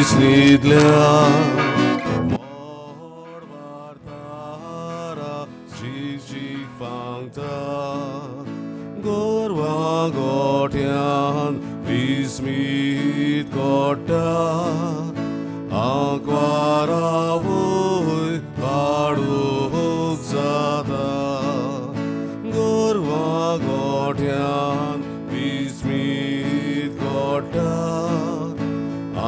Bismillah. Gortian bismit korta akwara voi paduk zata Gortian bismit korta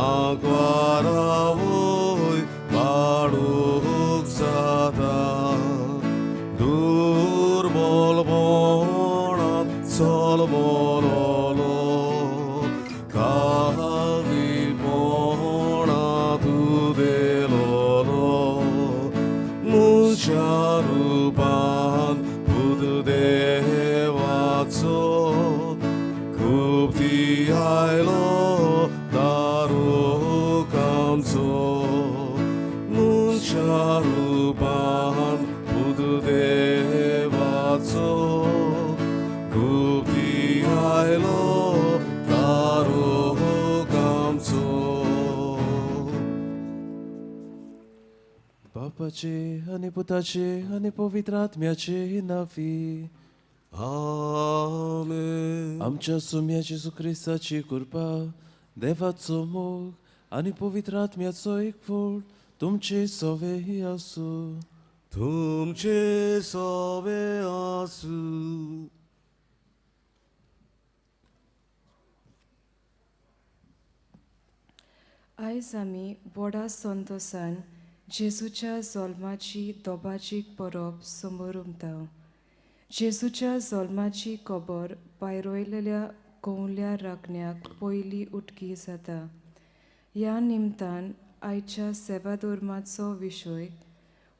akwara voi paduk zata durbol bonat sol bololo kavi bonat udelolo musharupan budddevatso kupti ailo darukamso musharupan budddevatso kupti ailo darukamso. बापाचे आणि पुताचे आणि पवित्र आत्म्याचे नावी Amen. आमच्या सुम्या जेजू ख्रिस्ताची कृपा देवाचो मोग आणि पवित्र आत्म्याचो एक फूल तुमचे सवे असो तुमचे सवे आसू. आयज आमी व्हडा संतोशान जेजूच्या जल्माची दोबाचीक परब समोर उमता. जेजूच्या जल्माची खबर पायरोयलेल्या कोवल्या राखण्याक पयली उटकी जाता. ह्या निमतान आयच्या सेवाधर्माचो विशय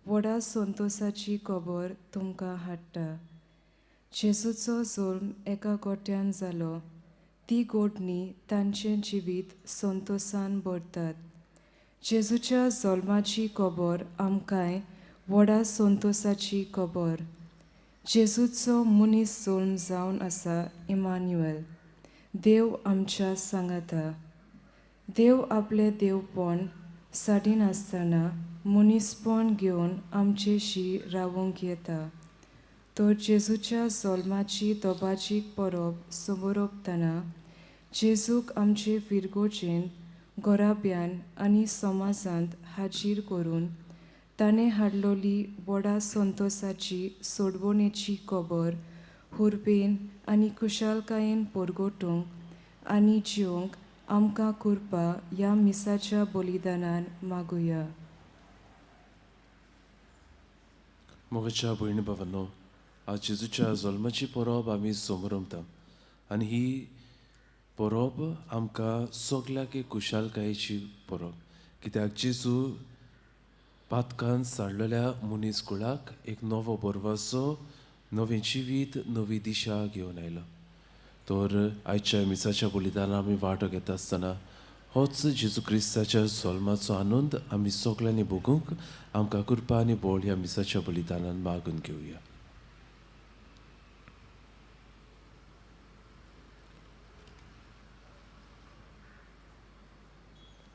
व्हडा संतोशाची खबर तुमकां हाडटा. जेजूचो जल्म एका गोट्यान जालो. ती गोडणी तांचें जिवीत संतोशान भरतात. जेजूच्या जल्माची खबर आमकांय व्हडा संतोशाची खबर. जेजूचो मनीस जल्म जावन आसा इमान्युएल, देव आमच्या सांगाता. देव आपले देवपण साडीन आसतना मनीसपण घेवन आमचेशी रावूंक येता. तर जेजूच्या जल्माची दोबाची परब समोर ओंपतना जेजूक आमचे फिरगोचेन घोराब्यान आनी समाजांत हाजीर करून ताणें हाडलोली व्हडा संतोशाची सोडवणेची खबर हुरबेन आनी खुशालकायेन परगटूंक आनी जिवंक आमकां कृपा ह्या मिसाच्या बलिदानान मागुया. मोगाच्या भयणी भावांनो, आज जेजूच्या जल्माची परब आमी समोर उमता आनी ही परब आमकां सगल्याक एक खुशालकायेची परब. कित्याक जेजू पातकान साडलेल्या मनीस कुळाक एक नवो बरवासो, नवें जिवीत, नवी दिशा घेवन आयला. तर आयच्या मिसाच्या बलिदानान आमी वांटो घेता आसतना होच जेजू क्रिस्ताच्या जल्माचो आनंद आमी सगल्यांनी भोगूंक आमकां कृपा आनी बोळ ह्या मिसाच्या बलिदानान मागून घेवया.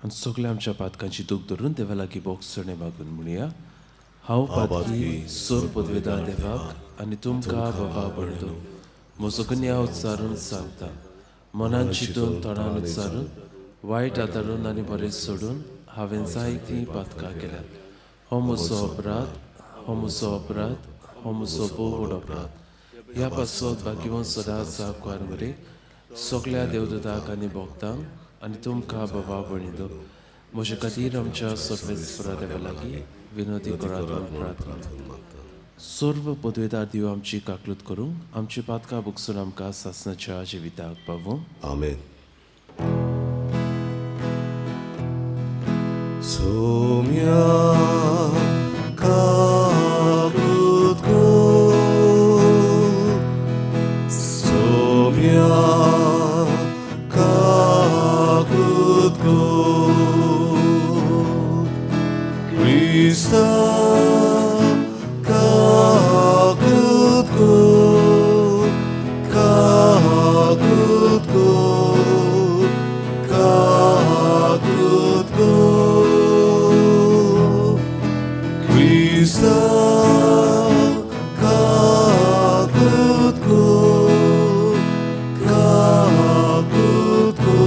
आनी सगल्या आमच्या पातकांची दूख धरून देवा लागीं बोगसणे मागून म्हणया. हांव पातकी सोर पदवेदार देवाक आनी तुमकां बाबा बळदो म्हजो कन्या उच्चारून सांगता. मनान चिंतून तोंडान उच्चारून वायट आदारून आनी बरें सोडून हांवें जायतीं पातकां केल्यात. हो म्हजो अपराध, हो म्हजो अपराध, हो म्हजो बोड अपराध. ह्या पासत भाग्यवंत सदांच सांगवार मरे सगल्या देवदूतांक आनी भक्तांक आनी तुमकां बाबा भयणीदो म्हजे खातीर आमच्या सर्वेस्परा देवा लागीं विनोदी करात प्रार्थना. सर्व पदवेदार दिव आमची काकलूत करूंक आमची पातकां भुगसून आमकां सासणाच्या जिविताक पावूं. Amen. Somia kalut ko, Somia kalut ko, Krista kalut ko, kalut ko, kalut kutku Krista kakutku kakutku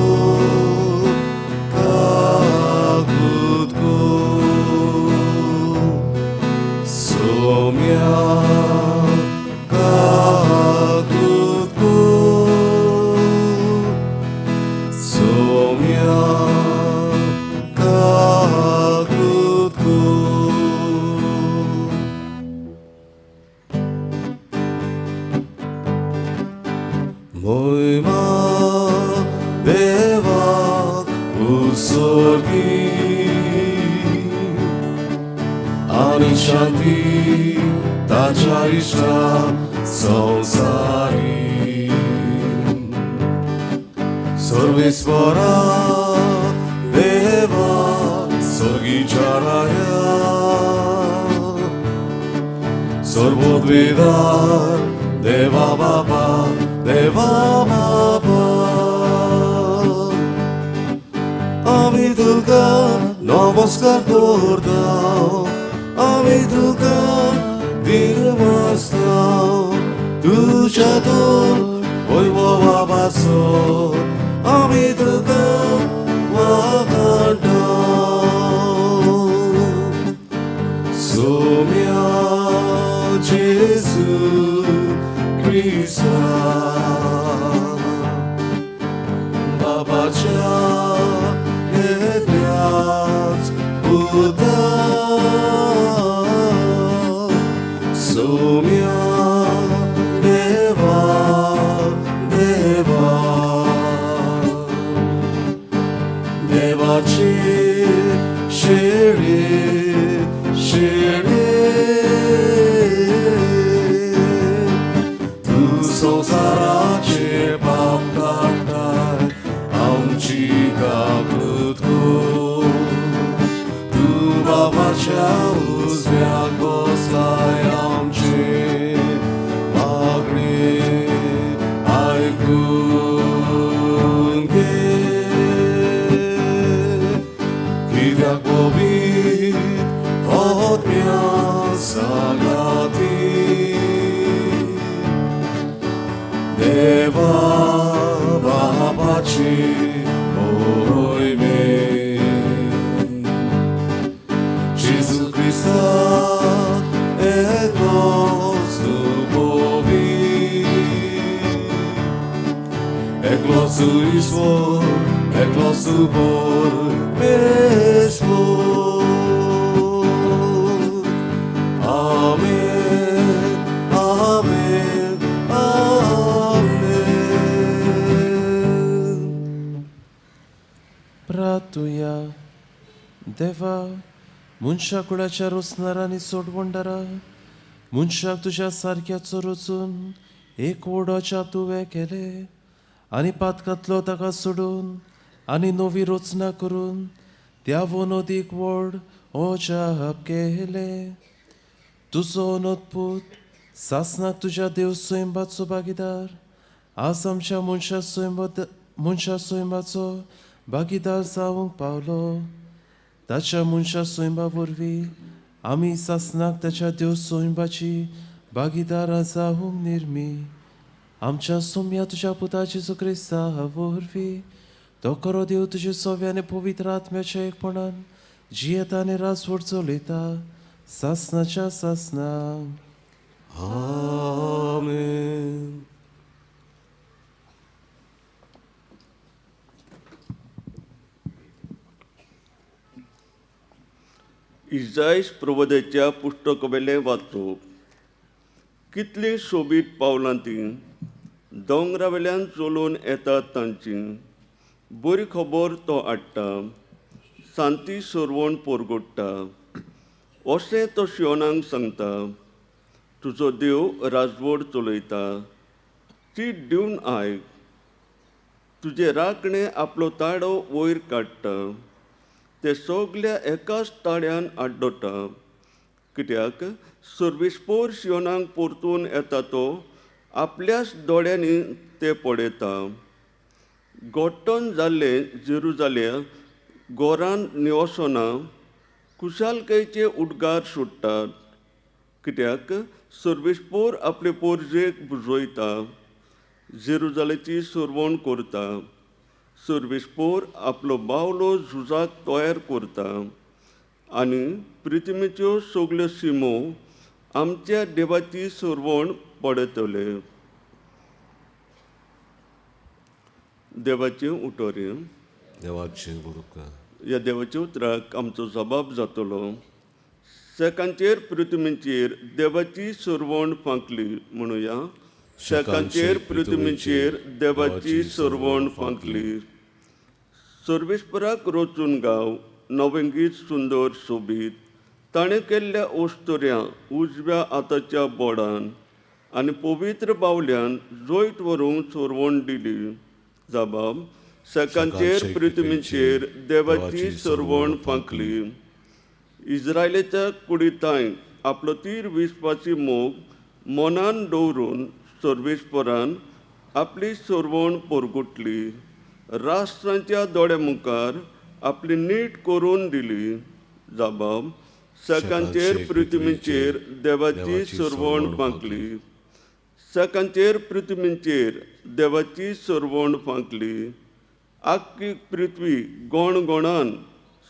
kakutku Somia kakutku Somia kakutku Moima deva usorgi Ani shanti tacharisha sansari Sarvesvara deva sorgi charaya Sarvodveda deva baba deva baba আমি দুর্গা নমস্কার করতাম আমি দুর্গা বীরমাস্তাম তুষা তোর বৈভবাবাস আমি Durga ওয়াকান্ড Somiya জেসু খ্রিস্টা Babacha Edras Buddha Somya Deva Deva Devachi Shiri Shiri Tu Sosarache Bapkatai Amchi Kakutku Tu Babacha Uzviakosai Amchi Magni Aikunge Kidyak Bobit Otmya Sagati Deva Babachi Oi me Jesus Christa Eglos Dubovi Eglos Isvor Eglos Dubor Mesvor Amen Amen Amen प्रार्थूया देवा मनशा कुळाच्या रोसणारांनी सोडवंडारा मनशाक तुज्या सारक्याचो रचून एक व्हडो चाप तुवें केले आनी पातकांतलो ताका सोडून आनी नवी रचना करून त्या वनोदीक व्हड हो चाप केले तुजो अनोदपूत सासनाक तुज्या देव स्वयंबाचो भागीदार आज आमच्या मनशा स्वयंबाचो भागीदार जावंक पावलो ताच्या मनशा स्वयंबा वरवीं आमी सासनाक ताच्या देव स्वयंबाची भागीदारां जावंक निर्मी आमच्या सोम्या तुज्या पुता जेजू क्रिस्ता वरवीं तो खरो देव तुजे सोव्याने पवित्र आत्म्याच्या एकपणान जियेता आनी रासवड चलयता सासनाच्या सासनाक Amen. इजायस प्रवदेच्या पुस्तकावेलें वाचप कितली सोबीत पावलां तीं दोंगरा वेल्यान चलून येतात तांची बरी खबर तो हाडटा शांती सरवण पोरगोडटा अशें तो शियोनांक सांगता तुजो देव राजवड चलयता ती दिवन आयक तुजे राखणे आपलो ताळो वयर काडटा ते सगल्या एकाच ताळ्यान आड्डोता कित्याक सर्वेस्पोर शियोनांक परतून येता तो आपल्याच दोळ्यांनी ते पळयता गोठण जाल्ले जेरुजालेम घरान निवसना कुशालकायेचे उडगार सुट्टात, कित्याक सर्वेस्पोर आपले पोरजेक बुजयता, जेरुजालेची सोरवण करता, सर्वेस्पोर आपलो बावलो झुजाक तयार करता आनी पृथ्वीच्यो सगल्यो शिमो आमच्या देवाची सोरवण पडतले. देवाचें उतोरी. देवाचें बुरकार. ह्या देवाच्या उतराक आमचो जबाब जातलो. शेकांचेर पृथ्वीचेर देवाची सोरवण फांकली म्हणुया. शेकांचेर पृथ्वीचेर देवाची सोरवण फांकली. सर्वेस्पराक रोचून गाव, नवेंगीत सुंदर सोबीत, ताणें केल्ल्या ओस्तोऱ्या उजव्या हाताच्या बोडान आनी पवित्र बावल्यान जोयत व्हरूंक सोरवण दिली. जबाब. शेकांचेर पृथ्वीचेर देवाची सोरवण फांकली. इस्रायलेच्या कुडीतांय आपलो तीर विसपाची मोग मनान दवरून सर्वेस्परान आपली सोरवण परगुटली. राष्ट्रांच्या दोळ्या मुखार आपली नीट करून दिली. जबाब. शेकांचेर पृथ्वीचेर देवाची सोरवण फांकली. शेकांचेर पृथ्वीचेर देवाची सोरवण फांकली. आख्खी पृथ्वी गोणगोणान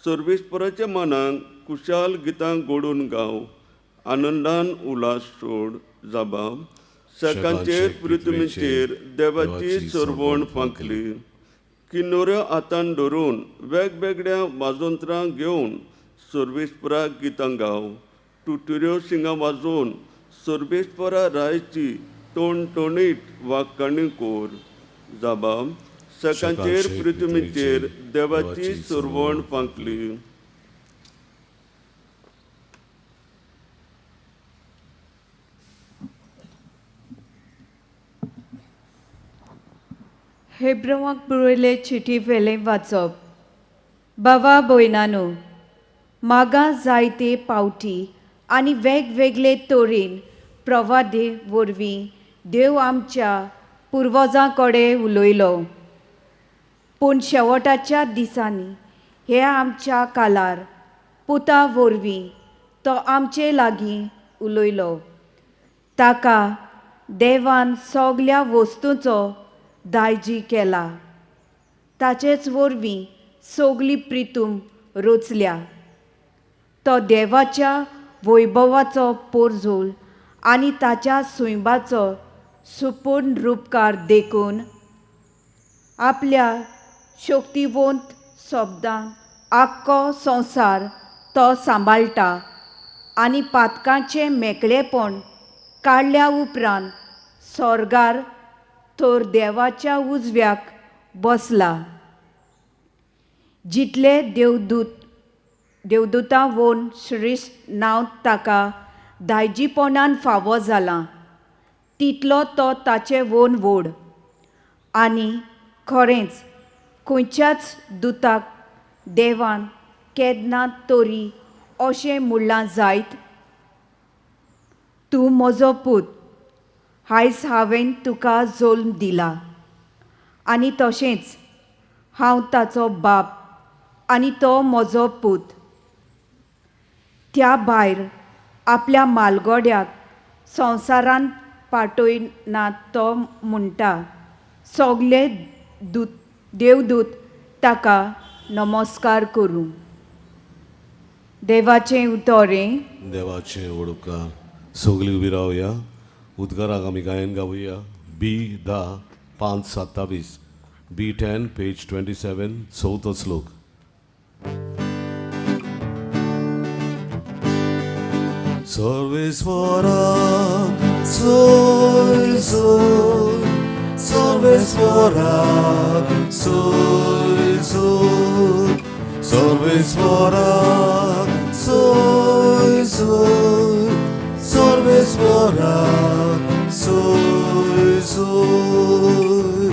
सर्वेस्पराच्या मानाक कुशाल गितां घडोवन गाव, आनंदान उलास सोड. जबाब. शेकांचेर पृथ्वीचेर देवाची सोरवण फांकली. किन्नोऱ्यो हातान धरून वेगवेगळ्या वाजोंत्रां घेवन सर्वेस्पराक गितां गाव. तुटुऱ्यो शिंगां वाजोवन सर्वेस्परा रायची टोणटोणीत वाक्काणी कोर. जबाब. शेकांचेर पृथ्वीचेर देवाची सोरवण फांकली. हेब्रोवाक बरयले चिटी वेले वाचप. बाबा भयणानो, म्हाका जायते पावटी आनी वेगवेगळे तोरेन प्रवादे वरवीं देव आमच्या पुर्वजां कडेन उलयलो. पूण शेवटाच्या दिसांनी हे आमच्या काळार पुता वरवीं तो आमचे लागीं उलयलो. ताका देवान सगल्या वस्तूंचो दायजी केला. ताचेच वरवीं सगली प्रितूम रचल्या. तो देवाच्या वैभवाचो पोरजोल आनी ताच्या सुयबाचो सुपूर्ण रूपकार देखून आपल्या शक्तिवंत शब्दान आख्खो संवसार तो सांबाळटा आनी पातकांचें मेकळेपण काडल्या उपरांत स्वर्गार तर देवाच्या उजव्याक बसला. जितले देवदूतां वोन श्रेश्ठ नांव ताका दायजीपणान फावो जालां, तितलो तो ताचे वोन व्हड. आनी खरेंच खंयच्याच दुताक देवान केन्ना तरी अशें म्हणलां जायत, तूं म्हजो पूत, आयज हांवें तुका जल्म दिला. आनी तशेंच हांव ताचो बाप आनी तो म्हजो पूत. त्या भायर आपल्या मालगोड्याक संवसारांत पाठयनात तो म्हणटा, सगले देवदूत ताका नमस्कार करूं. देवाचें उतोरें. देवाचें उडकार. सगळीं उबी रावया. उद्गाराक आमी गायन गावुया. B10 5:27. B10 पेज 27 चवथो श्लोक. सर्वेस्वराक सोय सोय, सर्वेस्वराक सोय सोय, सर्वेस्वराक सोय सोय, सर्वेस्वराक सोय सोय.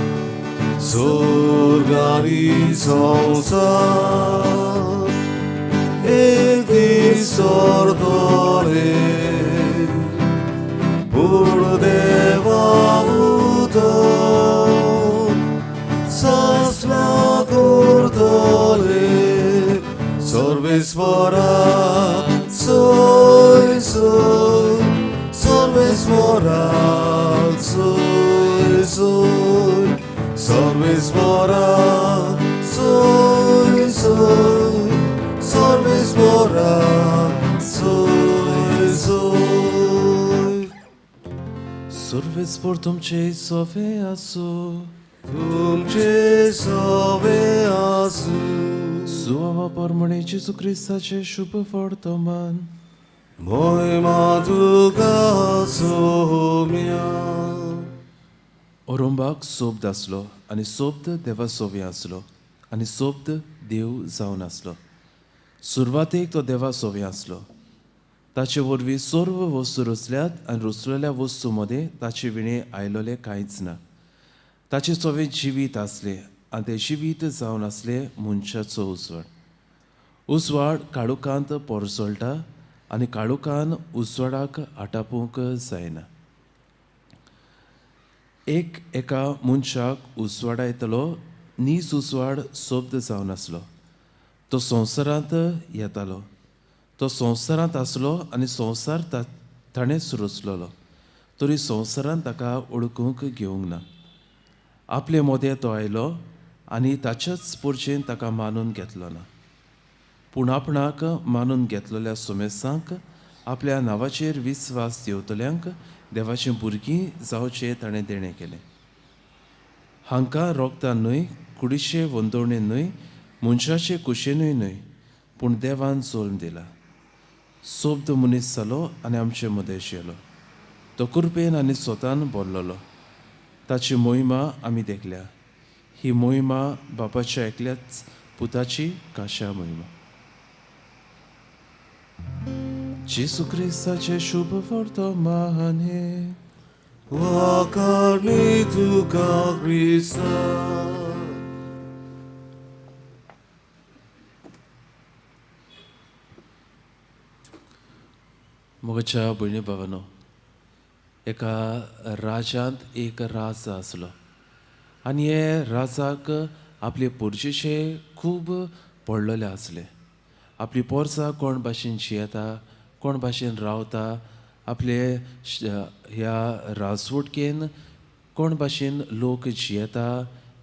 स्वर्ग आनी संवसार एक दीस सोरतले, पूण देवा उदक सासला करतले. Sorvesvara, soy, soy, Sorvesvara, soy, soy, Sorvesvara, soy, soy, Sorvesvara, soy, soy. Sorvesvor तुमचे सोवे आसू, तुमचे सवे आसू सुवावा परमणे जेजू क्रिस्ताचे शुभ वर्तमान. मोहिमा तुका सोम्या. ओरोंबाक सोबद आसलो आनी सोबद देवा सोवे आसलो आनी सोबद देव जावन आसलो. सुरवातेक तो देवा सोवे आसलो. ताचे वरवीं सर्व वस्तू रुचल्यात आनी रुचलेल्या वस्तू मदें ताचे विणे आयलोले कांयच ना. ताचे सोवे जिवीत आसले आनी ते जिवीत जावन आसले मनशाचो उसवाड. उसवाड काळुकांत पोरसोळटा आनी काळुकान उसवाडाक आटापूंक जायना. एका मनशाक उसवाडा येतलो नीज उसवाड सोबद जावन आसलो. तो संवसारांत येतालो. तो संवसारांत आसलो आनी संवसार ताणेंच रचलोलो. तरी संवसारान ताका ओळखूंक घेवंक ना. आपले मोदें तो आयलो आनी ताच्याच पुरचेन ताका मानून घेतलो ना. पूण आपणाक मानून घेतलेल्या सोमेसांक आपल्या नांवाचेर विस्वास दिवतल्यांक देवाचीं भुरगीं जावचें ताणें देणें केलें. हांकां रोगतान न्हय, कुडीचे वंदोवणेन न्हय, मनशाचे कुशेनूय न्हय, पूण देवान जल्म दिला. सोबद मनीस जालो आनी आमचे मदें शियलो. तो कृपेन आनी स्वतान बोरलोलो. ताची मोहिमा आमी देखल्या. ही मोहिमा बापाच्या एकल्याच पुताची काशा मोहिमा. जेजू क्रिस्ताचे शुभ वर्तमान हे. वाकार्णी तुका क्रिस्ता. मोगाच्या भयणी भावानो, एका राजांत एक राज आसलो आनी हे राजाक आपले पोरचेचे खूब पडलेले आसले. आपली पोरसां कोण भाशेन जियेता, कोण भाशेन रावता, आपले ह्या राजवटकेन कोण भाशेन लोक जियेता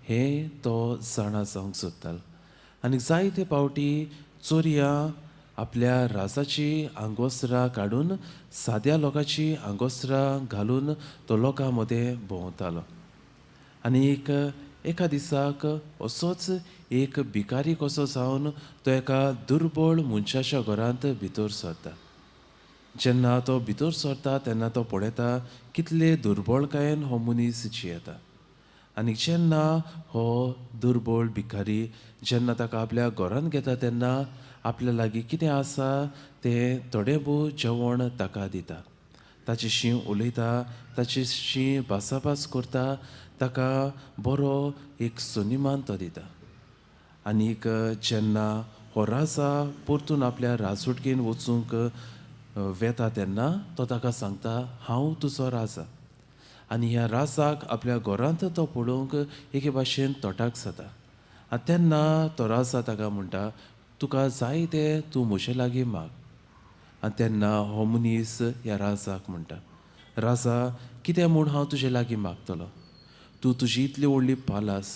हें तो जाणा जावंक सोदतालो. आनी जायते पावटी चोरयां आपल्या राजाची आंगोस्त्रां काडून साद्या लोकांची आंगोस्त्रां घालून तो लोकां मदें भोंवतालो. आनी एका दिसाक असोच एक भिकारी कसो जावन तो एका दुर्बळ मनशाच्या घरांत भितर सरता. जेन्ना तो भितर सरता तेन्ना तो पळयता कितले दुर्बळकायेन हो मनीस जियेता. आनी जेन्ना हो दुर्बळ भिकारी जेन्ना ताका आपल्या घरांत घेता तेन्ना आपल्या लागीं कितें आसा तें थोडें भोव जेवण ताका दिता. ताचे शीं उलयता, ताचे शीं भासाभास करता, ताका बरो एक सन्मान तो दिता. आनीक जेन्ना हो राजा परतून आपल्या राजवटकेन वचूंक वेता तेन्ना तो ताका सांगता, हांव तुजो राजा. आनी ह्या राजाक आपल्या घरांत तो पळोवंक एके भाशेन तोटाक जाता. आनी तेन्ना तो राजा ताका म्हणटा, तुका जाय तें तूं म्हजे लागीं माग. आनी तेन्ना हो मनीस ह्या राजाक म्हणटा, राजा कितें म्हूण हांव तुजे लागीं मागतलो. तूं तुजी इतली व्हडली पालास,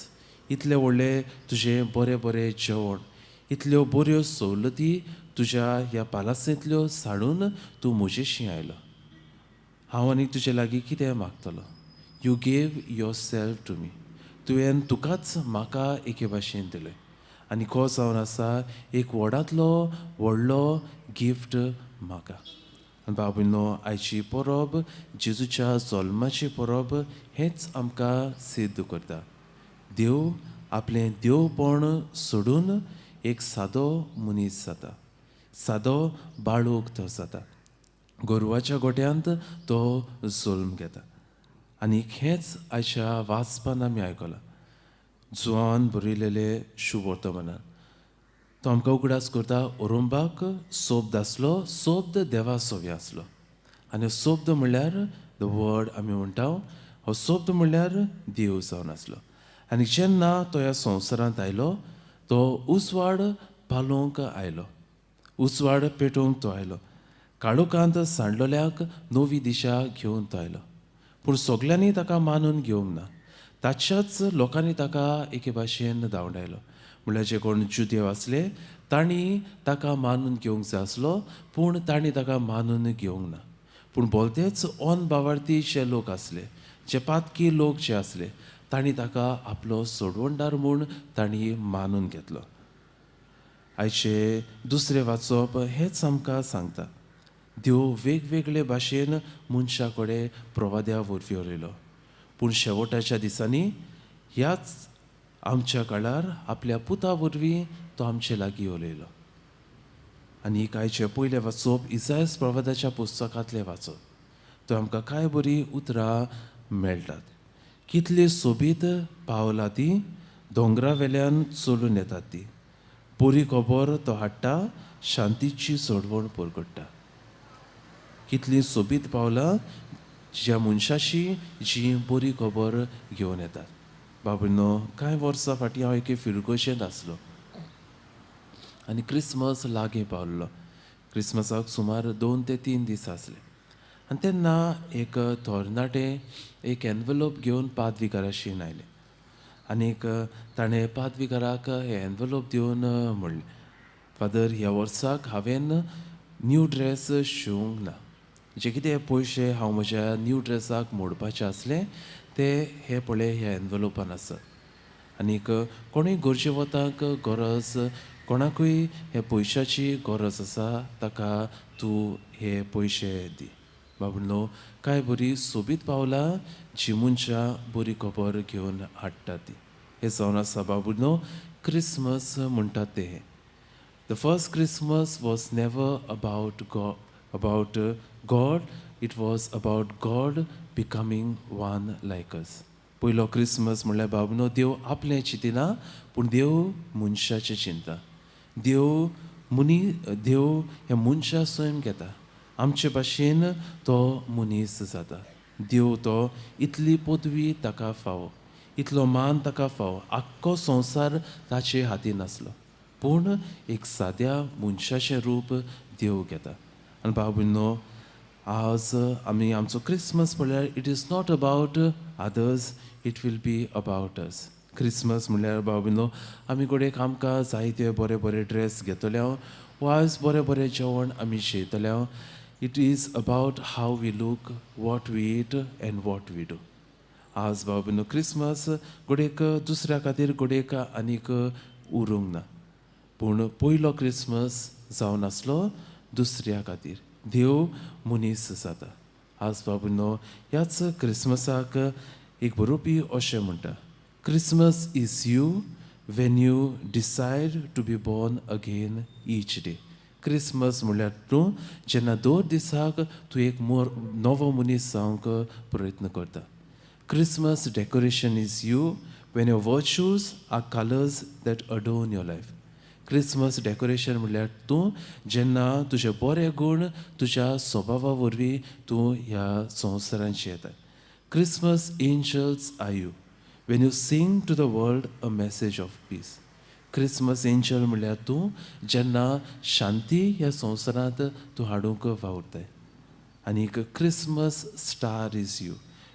इतलें व्हडलें तुजें बरें बरें जेवण, इतल्यो बऱ्यो सवलती तुज्या ह्या पालासेंतल्यो साडून तूं म्हजेशी आयलो. हांव आनी तुजे लागीं कितें मागतलो. You gave yourself to me. तुवें तुकाच म्हाका एके भाशेन दिलें. आनी को जावन आसा एक व्हडांतलो व्हडलो गिफ्ट म्हाका. आनी बाबूनो, आयची परब जेजूच्या जल्माची परब हेंच आमकां सिद्ध करता. देव आपलें देवपण सोडून एक सादो मनीस जाता. सादो बाळूक तो जाता. गोरवाच्या गोट्यांत तो जल्म घेता. आनी हेंच आयच्या वाचपान आमी आयकलां. जुआन बरयलेले शुभ वर्तमानान तो आमकां उगडास करता, ओरोंबाक सोबद आसलो, सोबद देवा सोवे आसलो. आनी सोबद म्हणल्यार द वर्ड आमी म्हणटा, हो सोबद म्हणल्यार देव जावन आसलो. आनी जेन्ना तो ह्या संवसारांत आयलो तो उसवाड पालोवंक आयलो. उजवाड पेटोवंक तो आयलो. काळोखांत सांडलोल्याक नवी दिशा घेवन तो आयलो. पूण सगल्यांनी ताका मानून घेवंक ना. ताच्याच लोकांनी ताका एके भाशेन धांवडायलो. म्हळ्यार जे कोण जुदेव आसले तांणी ताका मानून घेवंक जाय आसलो, पूण तांणी ताका मानून घेवंक ना. पूण भलतेच ओन बावार्थी जे लोक आसले, जे पातकी लोक जे आसले, तांणी ताका आपलो सोडवणदार म्हूण तांणी मानून घेतलो. आयचे दुसरें वाचप हेच आमकां सांगता. देव वेगवेगळे भाशेन मनशा कडेन प्रवाद्या वरवीं उलयलो. पूण शेवटाच्या दिसांनी ह्याच आमच्या काळार आपल्या पुता वरवीं तो आमचे लागीं उलयलो. आनी आयचे पयले वाचप इसायास प्रवादाच्या पुस्तकांतलें वाचप. तो आमकां कांय बरीं उतरां मेळटात. कितली सोबीत पावलां ती दोंगरा वेल्यान चलून येतात ती. बरी खबर तो हाडटा, शांतीची सोडवण परगट्टा. कितली सोबीत पावलां ज्या मनशाची जी बरी खबर घेवन येतात. बाबूनो, कांय वर्सां फाटीं हांव एके फिरगोशेंत आसलो आनी क्रिसमस लागीं पावल्लो. क्रिसमसाक सुमार 2 ते 3 दीस आसले. आनी तेन्ना एक तरणाटें एक एनवलप घेवन पादविकाराशीन आयलें. आनीक ताणें पादविकाराक हे एनवलप दिवन म्हणलें, फादर, ह्या वर्साक हांवें न्यू ड्रेस शिवंक ना. जे कितें पयशे हांव म्हज्या न्यू ड्रेसाक मोडपाचे आसले ते हे पळय ह्या एनवलोपान आसात. आनीक कोणूय गरजेवताक गरज, कोणाकूय हे पयशाची गरज आसा, ताका तूं हे पयशे दी. बाबूनो, कांय बरी सोबीत पावलां जी मनशां बरी खबर घेवन हाडटा ती. हे जावन आसा बाबूनो क्रिसमस म्हणटात ते. The first Christmas was never about God, it was about God becoming one like us. पयलो क्रिसमस म्हणल्यार बाबूनो देव आपलें चिंतिना, पूण देव मनशाचें चिंता. देव हे मनशा स्वयं घेता. आमचे भाशेन तो मनीस जाता. देव तो इतली पदवी ताका फावो, इतलो मान ताका फावो. आख्खो संवसार ताचे हातीन आसलो, पूण एक साद्या मनशाचें रूप देव घेता. आनी बाबूनो, आज आमी आमचो क्रिसमस पळयल्यार it is not about others, it will be about us. Christmas म्हणल्यार बाबूनो आमी कडेन आमकां जायते बरे बरे ड्रेस घेतले हांव, वायज बरें बरें जेवण आमी जेयतले हांव. It is about how we look, what we eat and what we do. आज बाबूनो क्रिसमस गोडेक दुसऱ्या खातीर गोडेक आनीक उरूंक ना, पूण पयलो क्रिसमस जावन आसलो दुसऱ्या खातीर. देव मनीस जाता. आज बाबूनो ह्याच क्रिसमसाक एक बरोवपी अशें म्हणटा, Christmas is you when you decide to be born again each day. Christmas म्हणल्यार तूं जेन्ना दर दिसाक तूं एक नवो मनीस जावंक प्रयत्न करता. Christmas decoration is you when your virtues are colors that adorn your life. Christmas decoration म्हणल्यार तूं जेन्ना तुजे बरे गूण तुज्या स्वभावा वरवीं तूं ह्या संवसारांत जियेता. Christmas angels are you when you sing to the world a message of peace. Christmas angel म्हणल्यार तूं जेन्ना शांती ह्या संवसारांत तूं हाडूंक वावुरताय. आनीक Christmas star is you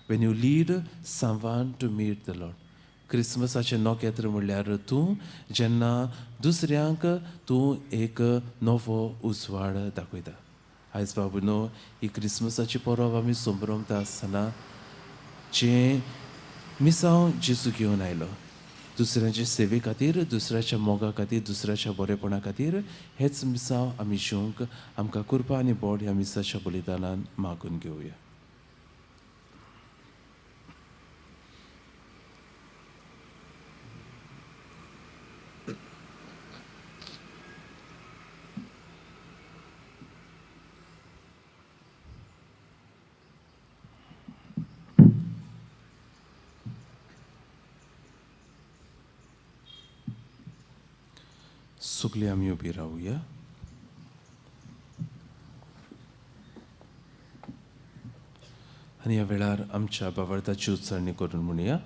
when you lead someone to meet the Lord. क्रिसमसाचें नखेत्र म्हणल्यार तूं जेन्ना दुसऱ्यांक तूं एक नवो उजवाड दाखयता. आयज बाबूनो ही क्रिसमसाची परब आमी संभ्रमता आसतना जें मिसांव जेजू घेवन आयलो, दुसऱ्यांचे सेवे खातीर, दुसऱ्याच्या मोगा खातीर, दुसऱ्याच्या बरेपणा खातीर हेच मिसांव आमी जिवंक आमकां कृपा आनी बोड ह्या मिसाच्या बलिदानान मागून घेवया. सगळीं आमी उबी रावया. आनी ह्या वेळार आमच्या बाबर्थाची उच्चारणी करून म्हणुया.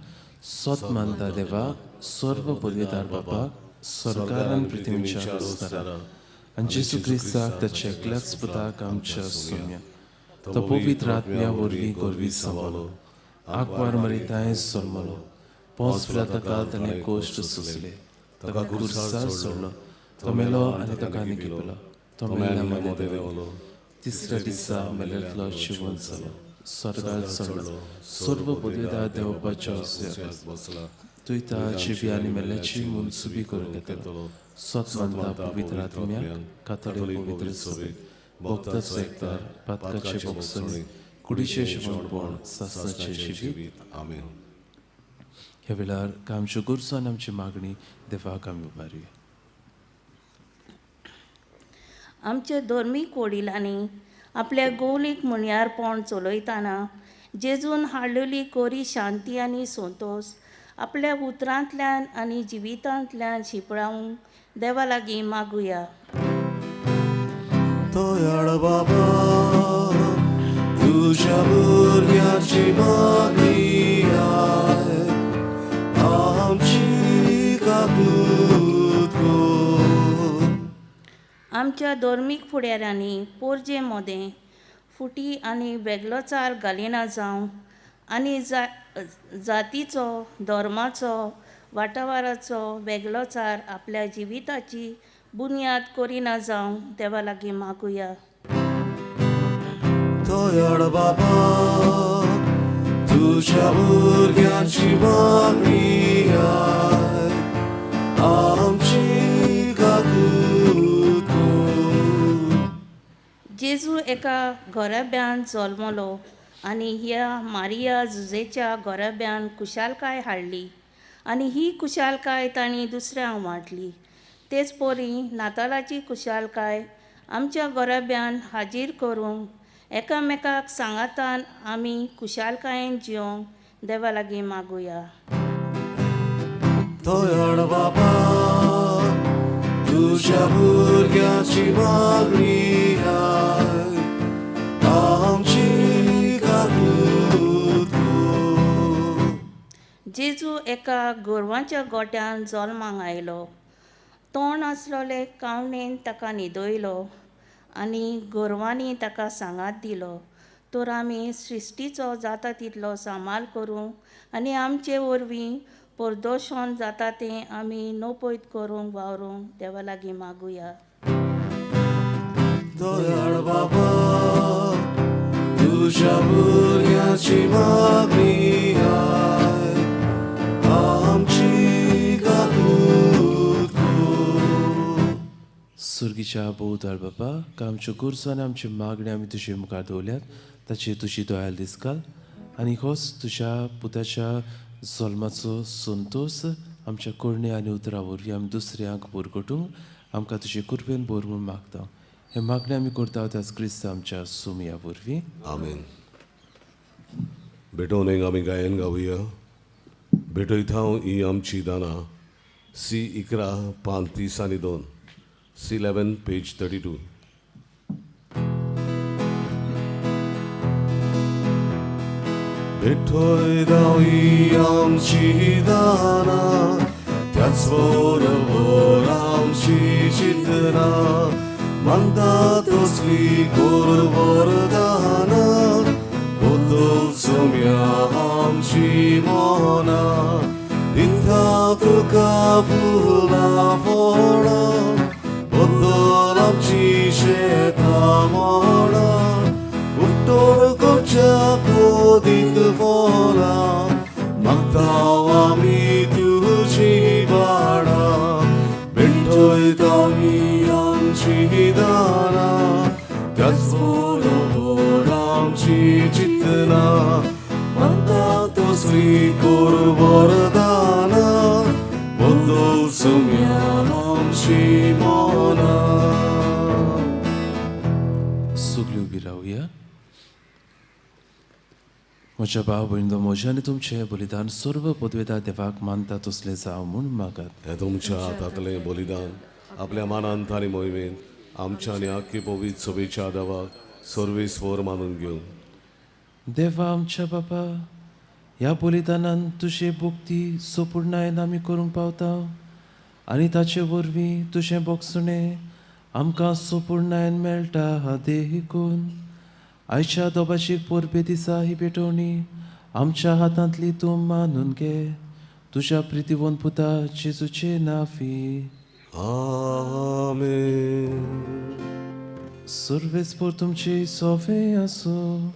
सोत मानता देवाक, सर्व पदवीदार बापाक स्वर्गार आनी पृथ्वीच्या रस्त्यार आनी जेसू क्रिस्ताक ताच्या एकल्याच पुताक आमच्या सुम्या तो पवित्र आत्म्या वरवीं गोरवी सांबाळलो आंकवार मरिताय सोलमलो पोंच ताका ताणें कोश्ट सुचले ताका क्रुसार सोडलो तो मेलो आनी ताका निगिपलो तो मेल्ल्या मदें देंवलो तिसऱ्या दिसा मेल्यांतलो जिवंत जालो स्वर्गार चडलो सर्व पदवीदार देंवपाच्या उजव्याक बसला तुयता जिवी आनी मेल्ल्याची मुनसुबी करून घेतलो स्वत मानता पवित्र आत्म्याक कातोलीक पवित्र सभेक भोगता सेक्तार पातकाचे भोगसणी कुडीचे शिवणपण सासणाचे जिवीत आमेन. ह्या वेळार आमच्यो गरजो आनी आमची मागणी देवाक आमी उबारुया. आमच्या धर्मीक वडिलांनी आपल्या गौलीक मुणयारपण चलयतना जेजून हाडलेली कोरी शांती आनी संतोश आपल्या उतरांतल्यान आनी जिवितांतल्यान शिपडावंक देवा लागीं मागुया. दयाळ बाबा तुझ्या भुरग्याची मागणी आहे आमची काकूत कर. आमच्या धर्मीक फुडाऱ्यांनी पोरजे मोदें फुटी आनी वेगळोचार घालिना जावं आनी जातीचो धर्माचो वाठाराचो वेगळोचार आपल्या जिविताची बुनयाद करिना जावं देवा लागीं मागुया. दयाळ बाबा तुझ्या भुरग्याची मागणी आहे आमची काकूत कर. जेजू एका घोराब्यान जल्मलो आनी ह्या मारिया जुजेच्या घोराब्यान कुशालकाय हाडली आनी ही कुशालकाय तांणी दुसऱ्यांक वांटली. तेच परी नातालाची कुशालकाय आमच्या घोराब्यान हाजीर करूंक एकामेकाक सांगातान आमी कुशालकायेन जिवंक देवा लागीं मागुया. दयाळ बाबा तुझ्या भुरग्याची मागणी आहे आमची काकूत कर. जेजू एका गोरवांच्या गोट्यान जल्माक आयलो. तोंड आसलोले कावणेन ताका न्हिदयलो आनी गोरवांनी ताका सांगात दिलो तर आमी सृश्टीचो जाता तितलो सांबाळ करूंक आनी आमचे वरवीं परदोशण जाता तें आमी नोपयत करूंक वावरूंक देवा लागीं मागुया. दयाळ बाबा तुझ्या भुरग्याची मागणी आहे आमची काकूत कर. सुर्गीच्या बोधाळ बाबा आमच्यो गरजो आनी आमची मागणी आमी तुजे मुखार दवरल्यात ताची तुजी दोयाल दीस घाल आनी होच तुज्या पुताच्या जल्माचो संतोश आमच्या कोडणे आनी उतरां वरवीं आमी दुसऱ्यांक भरगटूंक आमकां तुजे कृपेन भर म्हूण मागता. हे मागणी आमी करता त्याच क्रिस्त आमच्या सुमया वरवीं आमेन. बेटोनेक आमी गायन गावया. भेटयता ही आमची दानां C11:5-2 C11 page 32. भेटयता ही आमची दानां त्याच बरोबर आमची चिंतनां मानता तसली कोर वरदानां बदल सोम्या आमची मोना दिता तुका फुलां फळां बदल आमची शेतां मोडां उत्तर करच्या कोदीक फळां मागता आमी तुजी बाळां भेटयता ही आमची दानां त्याच बरोबर आमची चिंतनां मानता तसली कोर वरदानां बदल सोम्या आमची मोना. सगळीं उबी रावया. म्हज्या भाव भयणींनो म्हजें आनी तुमचें बलिदान सर्व पदवेदार देवाक मानता तसलें जावं म्हूण मागात. हें तुमच्या हातांतलें बलिदान आपल्या मानांत आनी मोहिमेंत आमच्या आनी आख्खे पवित्र सभेच्या देवाक सर्वेस्वर मानून घेवन. देवा आमच्या बाबा ह्या बलिदानान तुजे भक्ती सोपुर्णायेन आमी करूंक पावता आनी ताचे वरवीं तुजें बोगसणें आमकां सोपूर्णायन मेळटा हा देखून आयच्या दोबाचीक पोरबे दिसा ही पेटोवणी आमच्या हातांतली तूं मानून घे तुज्या प्रितीवंत पुता जेजूचे नांवी. आमेन. सर्वेस्पर तुमची सोवे आसूं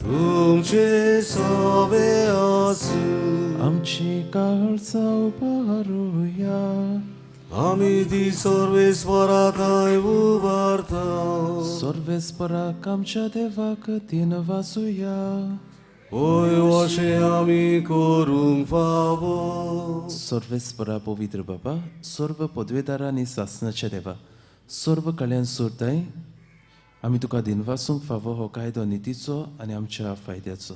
तुमचे सवे आसूं. आमची काळजा उबारुया. आमी ती सर्वेस्पराताय उबारता. सर्वेस्पराक आमच्या देवाक दिन वाजुया. ओय अशें आमी करूंक फावो. सर्वेस्परा पवित्र बाबा, सर्व पदवेदार आनी सासणाच्या देवा, सर्व कल्याण सोरताय आमी तुका दिनवासूंक फावो हो कायदो नितीचो आनी आमच्या फायद्याचो.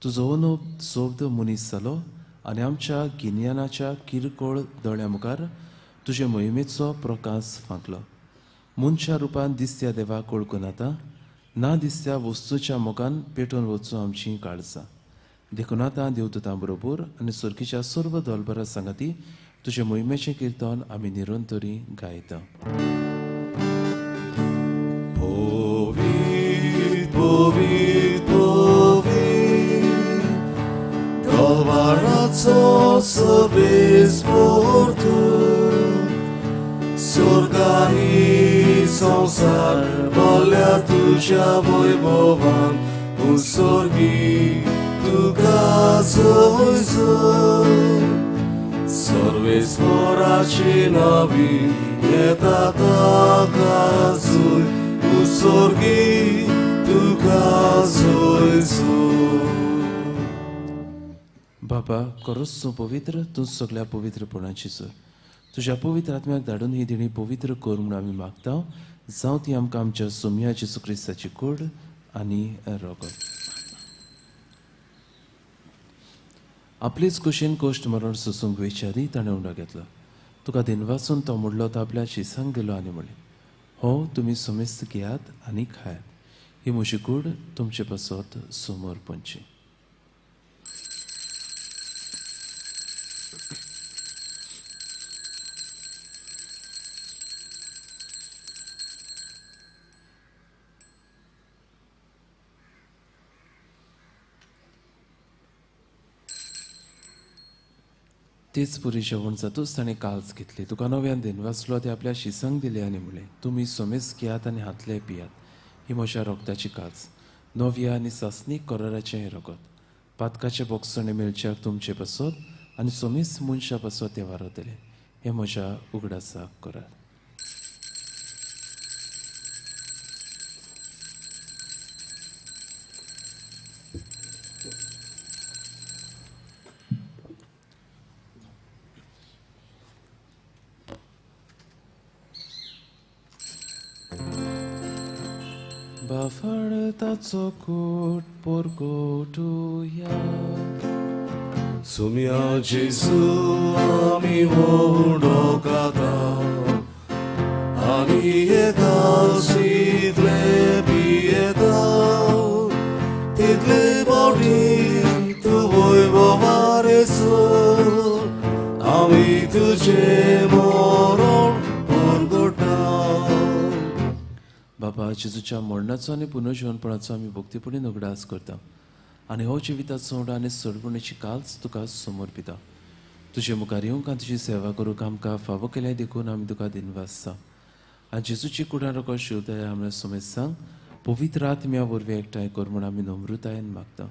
तुजो अनूप सोबद मनीस जालो आनी आमच्या गिन्यानाच्या किरकोळ दोळ्या मुखार तुजे मोहिमेचो प्रकाश फांकलो. मनशा रुपान दिसत्या देवाक वळखून आतां ना दिसत्या वस्तूच्या मोगान पेटोवन वचूं आमची काळजां. देखून आतां देवदूतां बरोबर आनी सर्गीच्या सर्व दोलबरां सांगाती तुजे मोहिमेचें किर्तन आमी निरंतरी गायता. Povit, povit, povit, dolbaraco सर्वेस्पर तूं. स्वर्गानी संसार भल्या तुज्या वैभवान उत्सर्गी तुका सोयसो. सर्वेस्पराची नावी येता ताका सोय उत्सर्गी तुका सोयसो. बाबा खरोच पवित्र तूं सगळ्या पवित्रपणाची सर. तुज्या पवित्र आत्म्याक धाडून ही देणी पवित्र कर म्हूण आमी मागता. जावं ती आमकां आमच्या सोम्या जेजू क्रिस्ताची कूड आनी रोगत. आपलीच कुशीन कोश्ट मरण सोसूंक वयच्या आदी ताणें उंडो घेतलो. तुका दिनवासून तो मुडलो तो आपल्या शिसांक गेलो आनी म्हळें, हो तुमी समेस्त घेयात आनी खायात. ही म्हजी कूड तुमचे पासत समोर पंची. तेच पुरी जेवण जातूच ताणें काल्स घेतली. तुका नव्यान दिनवासलो ते आपल्या शिसांक दिले आनी म्हळें, तुमी समेस्त घेयात आनी हातले पियात. ही म्हज्या रोगताची काल्स, नव्या आनी सासणीक कराराचें रगत. पातकाचे बोगसणे मेळच्याक तुमचे पासत आनी समेस्त मनशां पासत ते वारतले. हें म्हज्या उगडासाक करात. बाफाळताचो कूट पोरगोटुया. सोम्या जेजू आमी वडो काता आनी येता जितले पियेता तितले मोठी तूं वैभवारे सोर. आमी तुजे मरण परगटा. बाबा जेजूच्या मरणाचो आनी पुनर्जीवनपणाचो आमी भक्तीपणीन उगडास करता आनी हो जिविताचो सोड आनी सडवणीची काल्स तुका समर्पिता. तुजे मुखार येवंक आनी तुजी सेवा करूंक आमकां फावो केल्या देखून आमी तुका दिनवासता. आनी जेजूची कुडां रोखो शिवताय आमच्या समेत सांग पवित्र आत्म्या वरवीं एकठांय कर म्हूण आमी नम्रतायेन मागता.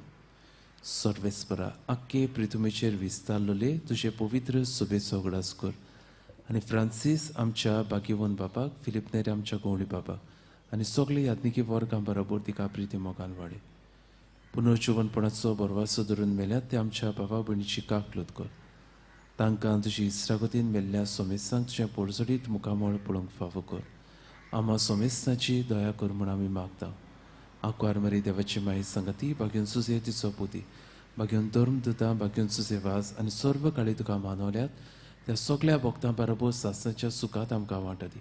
सर्वेस्परा आख्खे पृथ्वीचेर विस्तारलोले तुजे पवित्र सभेचो उगडास कर आनी फ्रांसीस आमच्या बागीवंत बापाक, फिलिप नेरे आमच्या गवळी बापाक आनी सगळे यात्निकी वर्गां बरोबर तिका प्रिती मोगान वाडय. पुनर्जीवनपणाचो बरवासो धरून मेल्यात ते आमच्या भावा भयणीची काकलूत कर. तांकां तुजी इस्रागतीन मेल्ल्या सोमेस्तांक तुजें पडझडीत मुखामळ पळोवंक फावो कर. आम्हा सोमेस्ताची दया कर म्हूण आमी मागता. आंकवार मरी देवाची माई संगती भाग्यून सुजे तिचो पुती भाग्यून धर्म दुतां भाग्यून सुजे वाज आनी सर्व काळी तुका मानवल्यात त्या सगळ्या भक्तां बरोबर सासणाच्या सुखात आमकां वांटो दी.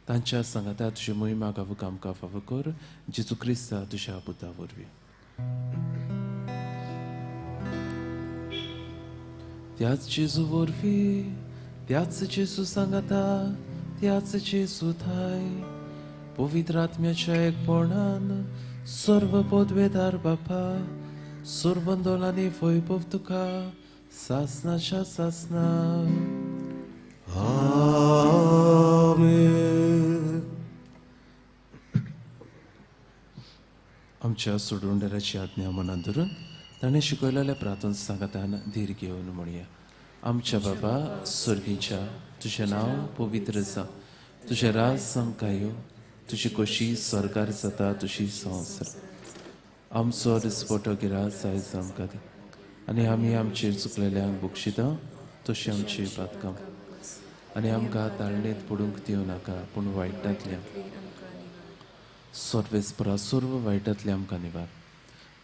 तांच्या सांगाता तुजी मोहिमा गावूंक आमकां फावो कर. जेजू क्रिस्ता तुज्या पुता वरवीं. त्याच जेजू वरवीं त्याच जेसू सांगाता त्याच जेसू थाय पवित्र आत्म्याच्या एकपणान सर्व पदवेदार बापा सर्वंदोलांनी वैभव तुका सासनाच्या सासना आमेन. आमच्या सोडवणाऱ्याची आज्ञा मनात धरून ताणें शिकयलेल्या प्रार्थना सांगातान धीर घेवन म्हणया. आमच्या बाबा स्वर्गीच्या तुझें नांव पवित्र जा, तुझें राज सामका येवं, तुजी कशी सरकार जाता तुजी संवसार. आमचो दिसपटो गिरास आयज आमकां दी आनी आमी आमचेर चुकलेल्यांक बक्षिता तशी आमची पातकां आनी आमकां ताळणेत पडूंक दिवं नाका पूण वायटांतल्यान सर्वेस्परा सर्व वायटांतले आमकां निवार.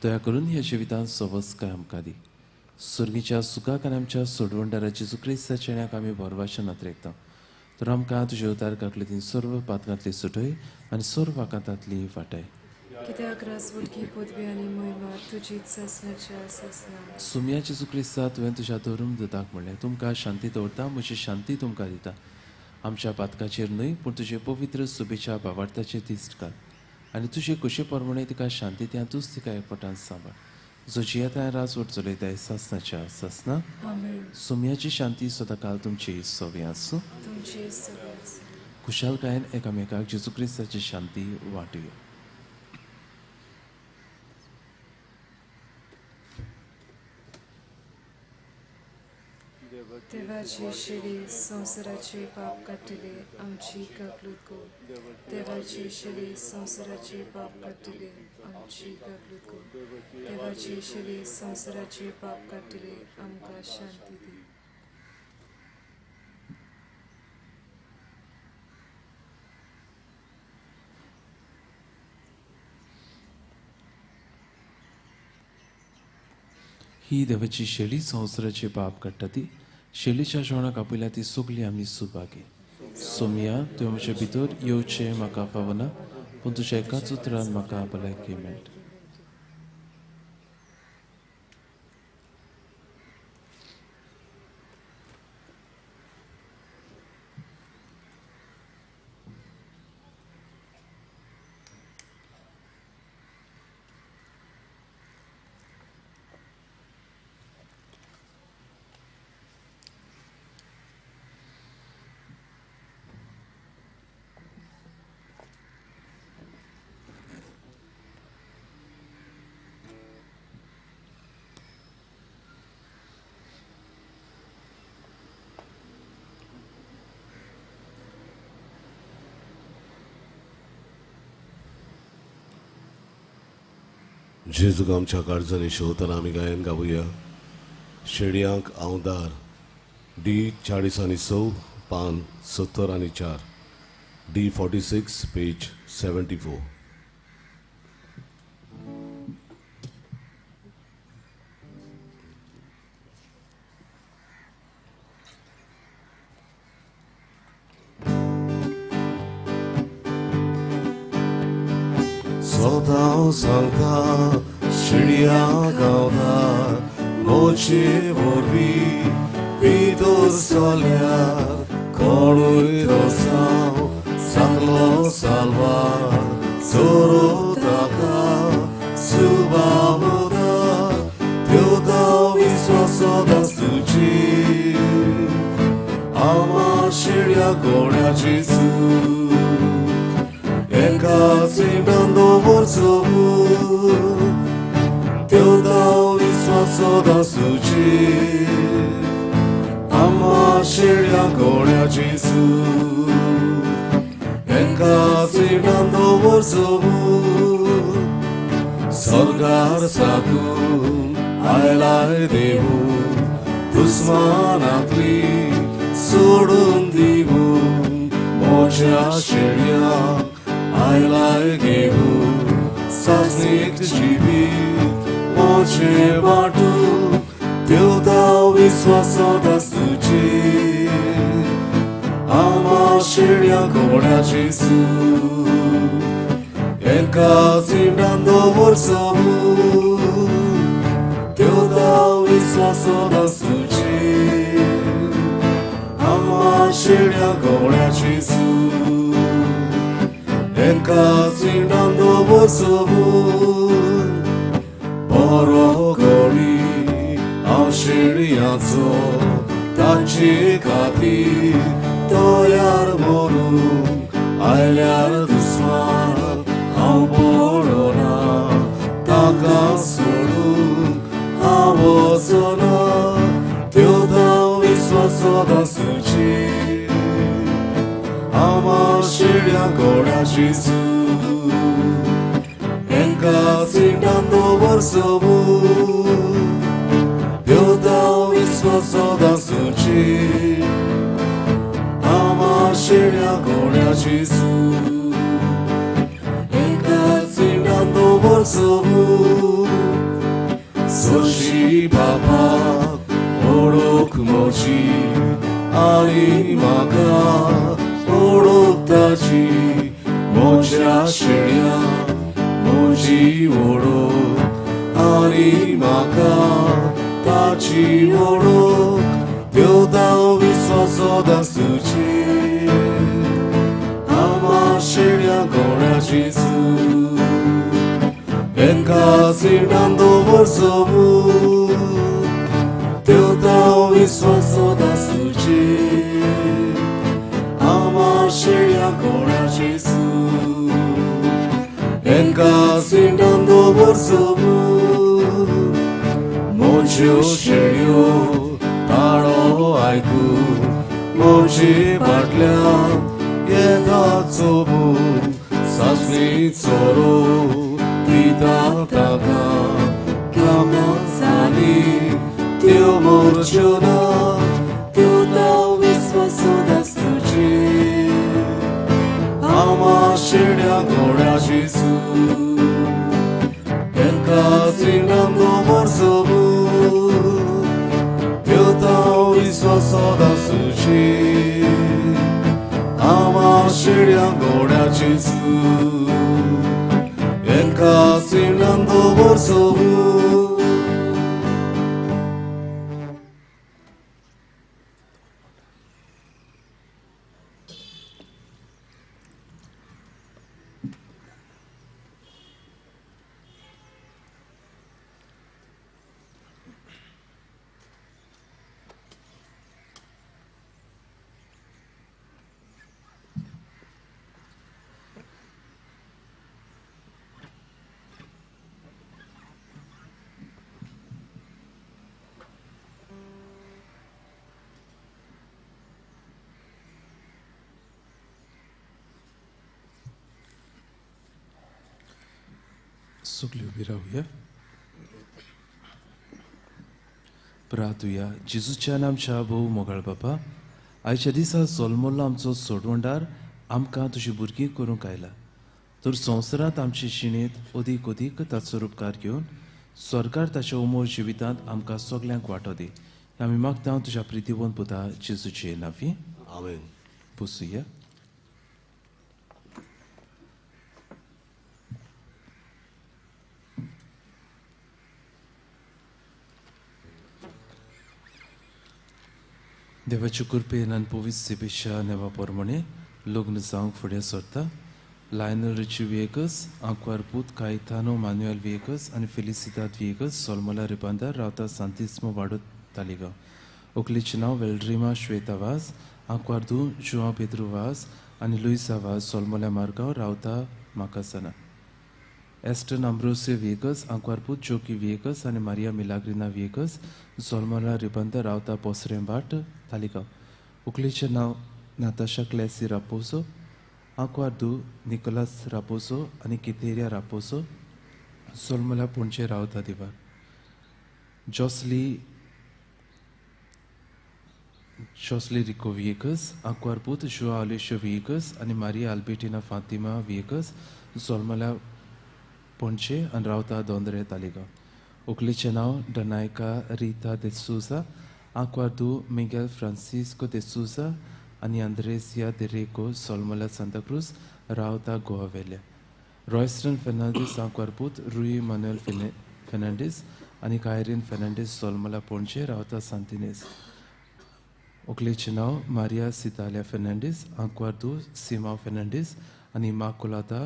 दया करून ह्या जिवितांत सवस्काय आमकां दी. स्वर्गीच्या सुखाक आनी आमच्या सोडवणदाराची क्रिस्ताच्या जिण्याक आमी भरवशें नत्रेकता तर आमकां तुजे उतारकाक लेगीत सर्व पातकांतली सुटय आनी सर्व वाकांतांतली वाटाय. कित्याक रासवडकी पदवी आनी महिमा तुजीच सासणाच्या सासना. सुमयाची क्रिस्ता तुवें तुज्या धर्म दिताक म्हणलें तुमकां शांती दवरता म्हजी शांती तुमकां दिता. आमच्या पातकाचेर न्हय पूण तुजे पवित्र सुबेच्या भावार्थाचेर दिश्ट घाल आनी तुजे कशे परमणे तिका शांती त्या तूंच तिका एकपटान सांबाळ. जो जियेता राजवट चलयताय सासनाच्या सासना. सुमयाची शांती सदां काल तुमची सवय आसूं. तुमचे सगळे खुशालकायेन एकामेकाक जेजू क्रिस्ताची शांती वांटुया. देवाची शिडी संवसाराचे पाप काडटले आमची काकलूत गो. देवाची शिडी संवसाराचे पाप काडटले आमची काकलूत गो. देवाची शिडी संवसाराचे पाप काडटले आमकां शांती दी. ही देवाची शेली संवसाराचे पाप काडटा ती शेलीच्या जेवणाक आपयल्या ती सगळी आमी सुभागी. सोमया तुवें म्हज्या भितर येवचें म्हाका फावना पूण तुज्या एकाच उतरान म्हाका भलायकी मेळटा. जेजूक आमच्या काळजांनी शेवताना आमी गायन गावुया. शेडयांक आवदार D40 पान 70 D46 page 74. Soltão salta, cheia gaudar, noche volvi, pido solear, coluido sal, sanglo salvar, soro taca, suba muda, teu dau viswaso das tuci, ama cheia goria Jesus. Caminando por sobre teu dau viswaso da suci ama cheia gloria Jesus. Caminando por sobre sargar sakun ailai devu dusmanatli sodun divu moja cheia I like you, sasnik jibi, moche batu, teu dau viswaso das tuci, ama cheia gloria Jesus. Caminando por sobre teu dau viswaso das tuci, ama शेळ्या गवळ्याची सूर एका चिंडांदो बसवून बरो घडी हांव शेळयांचो ताचे खातीर तयार म्हणून आयल्यार दुस्मान हांव पडना ताका सोडून हांव वचना त्यो धांव विस्वासांत आसूची आमा शेळ्या घोड्याची सूर एका चिंडांदो बसवून त्यो धांव विस्वासांत आसूची आमा शेळ्या घोड्याची सूर एका चिंडांदो बसवून सोशी बापाक ओळख म्हजी आनी म्हाका ओळख ताची म्हज्या शेळ्या म्हजी ओळख आनी म्हाका ताची ओळख त्यो धांव विस्वासांत आसूची आमा शेळ्या घोड्याची सूर एका चिंडांदो बसवून त्यो धांव विस्वासांत आसूची आमा शेळ्या घोड्याची सूर एका चिंडांदो बसवून म्हज्यो शेळयो ताळो आयकून म्हजे फाटल्यान येता चोबून सासणी चोरो दिता ताका कामांनी त्यो मोरच्यो ना त्यो धांव विस्वासांत आसूची आमा शेळ्या घोड्याची सूर एका चिंडांदो बसवून त्यो धांव विस्वासांत आसूची आमा शेळ्या घोड्याची सूर एका चिंडांदो बसवून सगळीं उबी रावया प्रार्थुया जेजूच्या नामच्या भोव मोगाळ बापा आयच्या दिसा जल्मल्लो आमचो सोडवंडार आमकां तुजी भुरगीं करूंक आयला तर संवसारांत आमचे जिणेंत अदीक अदीक ताचो उपकार घेवन स्वर्गार ताच्या उमोर जिवितांत आमकां सगल्यांक वांटो दी आमी मागता तुज्या प्रितीवंत पुता जेजूचे नांवी आमेन पुसूया देवाचे कृपेन आनी पवित्र सेबेच्या नेवा प्रमाणे लग्न जावंक फुडें सरता लायनल रिची विएकस आंकवार पूत कायतानो मान्युएल विएकस आनी फेलिसितात विएकस सोलमोला रिबांदार रावता सांतिस्मो वाडो तालिगांव उकलीचें नांव वेल्ड्रिमा श्वेता वास आंकवार दू जुआ पेद्रू वास आनी लुइसा वास सोलमोल्या मार्गांव रावता माकासाना एस्टन अम्ब्रोसियो विएकस आंकवारपूत जोकी विएकस आनी मारिया मिलाग्रिना विएकस सोलमोला रिबांदार रावता पोसरें बाट तालिगांव उकलीचें नांव नाताशा क्लेसी रापोसो आंकवार दू निकोलास रापोसो आनी कितेरिया रापोसो सोलमोला पुणचे रावता दिवार जॉसली रिको विएकस आंकवार पूत जुआ आलिशो विएकस आनी मारिया अल्बेटिना फातिमा विएकस सोलमोला पुणचे आनी रावता दोंदरे तालिगांव उकलीचें नांव डनायका रिता दे सुसा आंकवार दू मिगेल फ्रांसिस्को दे सुसा आनी आंद्रेसिया दे रेको सोलमोला सांताक्रूज रावता गोवा वेल्या रॉयस्टन फेर्नांडीस आंकवार पूत रुई मानुएल फेर्नांडीस आनी कायरीन फेर्नांडीस सोलमोला पुणचे रावता सांतिनेस व्हंकलेचें नांव मारिया सितालिया फेर्नांडीस, आंकवार सिमा फेर्नांडीस आनी इमाकुलादा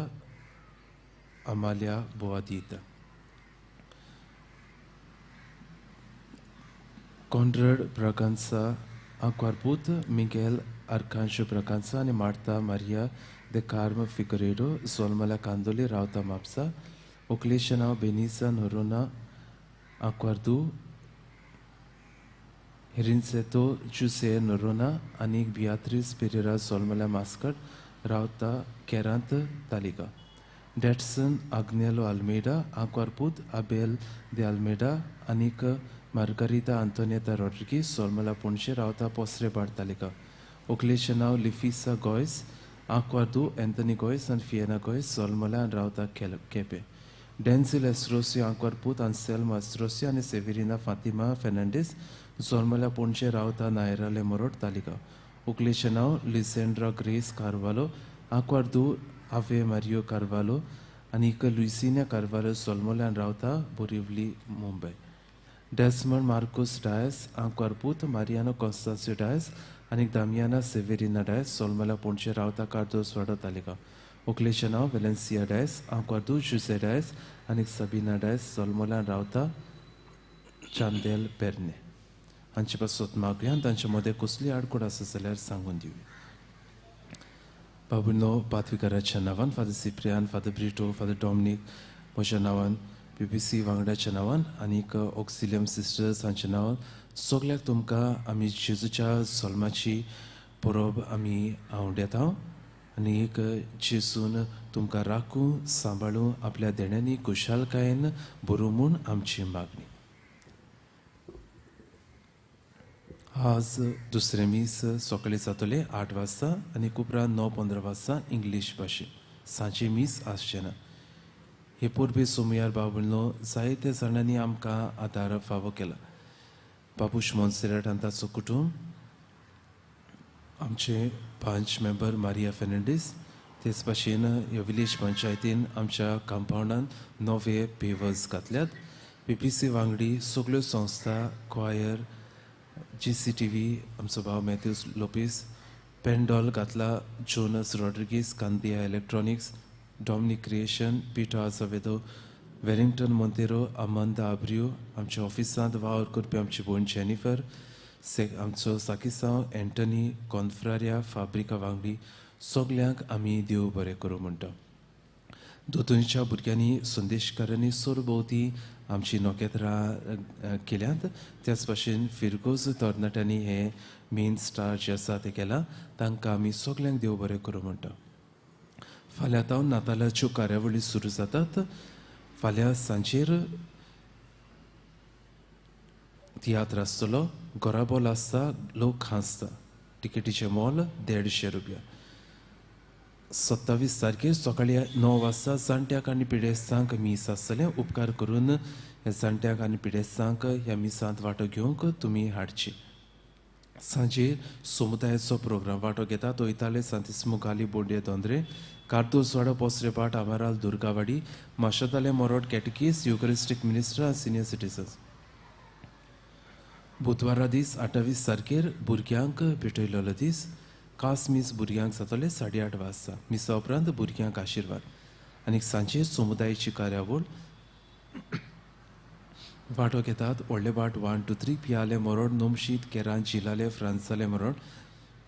Amalia बोआदीता. Conrad Braganza, Aquarput, Miguel Arcanjo Braganza आणि Marta Maria de Carmo Figueiredo, Solmala Candoli, Rauta Mapsa, Oclesia Benissa Norona, Aquardu, Herinseto, Jose Norona, Anik Beatriz Pereira Solmala Mascot, Rauta Kerant Taliga. Datsun Agnello Almeida, Aquarput, Abel de Almeida, Anika Margarita Antonieta Rodriguez, Solmala Ponche, Rauta Postre Bartalica. Oclesia Lifisa Gois, Aquardu, Anthony Gois and Fiena Gois, Solmala and Rauta Kepe. Denzel Estrosio, Aquarput, Anselmo Estrosio and Severina Fatima Fernandez, Solmala Ponche, Rauta Naira Lemorot Talica. Oclesia Lisandra Grace Carvalho, Aquardu, Ave Mario Carvalho, Anika Luisina Carvalho, Solmola and Rauta, Borivli, Mumbai. Desmond Marcos Dias, Anquarput, Mariano Constancio Dias, Anik Damiana Severina Dias, Solmala Ponche Rauta Cardos Vada Talika. Oclesia Valencia Dias, Anquardu Jose Dias, Anik Sabina Dias, Solmola Rauta Chandel Perne. Anchipa Sotmagrian, Danchamode Kusli Adkoda Salar Sangundivi. Babuno, Patvika Chanavan, Father Cyprian, Father Brito, Father Dominic, Moshanavan, BBC Wangda Chanavan, Anika Auxilium Sisters and Chanavan, Soglak Tumka, Ami Chizucha, Solmachi, Porob Ami Aundeta, Anik Chisun, Tumka Raku, Sambalu, Aplia Denani, Kushal Kain, Burumun, Amchi Magni. आज दुसरे मीस सकाळी जातले 8 वाजता आणि उपरांत 9:15 वाजता English भाशेन सांजे मीस आसचेना. हे पूर्वी सोमयार बाबुलनो जायते जाणांनी आमकां आदार फावो केला. बाबूश मोन्सेराट आनी ताचो कुटुंब, आमचे पंच मेंबर मारिया फेर्नांडीस, तेच भाशेन ह्या विलेज पंचायतीन आमच्या कंपाउंडान 9 पेवर्स घातल्यात. PPC वांगडी सगळ्यो संस्था, क्वायर, GCTV, आमचो भाव मॅथ्यूस लोपेस, पेंडॉल घातला, Jonas Rodrigues, Candia electronics, Dominic creation, Pinto Azavedo, Wellington Monteiro, आमंदा आब्रियो, आमच्या ऑफिसांत वावर करपी आमची भयण जेनिफर, आमचो साकिसांव एंटनी, कॉन्फ्रारिया, फाब्रिका वांगडी सगल्यांक आमी देव बरें करूं म्हणटा. दोतोयच्या भुरग्यांनी संदेशकारांनी सरभोवती आमची नोकेत्रां केल्यात. त्याच भाशेन फिरगोज तरणाट्यांनी हे मेन स्टार जे आसा ते केला. तांकां आमी सगल्यांक देव बरें करूं म्हणटा. फाल्यां तावन नातालाच्यो कार्यावळी सुरू जातात. फाल्यां सांजेर तियात्र आसतलो. गोराबोल आसता, लोक हांसता. तिकेटीचें मोल 150 रुपया. 27 तारखेर सकाळी 9 वाजता जाणट्याक आनी पिडेस्तांक मीस आसतलें. उपकार करून ह्या जाणट्याक आनी पिडेस्तांक ह्या मिसांत वांटो घेवंक तुमी हाडची. सांजेर समुदायाचो प्रोग्राम वांटो घेतात. वयताले सांतिस्मो गाली बोंडे दोंद्रे, कार्दोसवाडा पोस्रेपाट, आमाराल दुर्गावाडी, माशेताले मोरोड कॅटेकीस, युकरिस्टीक मिनिस्टर आनी सिनियर सिटीजन्स. बुधवारा दीस 28 तारखेर भुरग्यांक भेटयलेलो दीस. खास मीस भुरग्यांक जातले 8:30 वाजता. मिसा उपरांत भुरग्यांक आशिर्वाद. आनी सांजे समुदायाची कार्यावळ वांटो घेतात. व्हडले बाट 1 to 3, पियाले मोरोड, नोमशीत, केरान, जिलाले, फ्रांसाले मोरोड,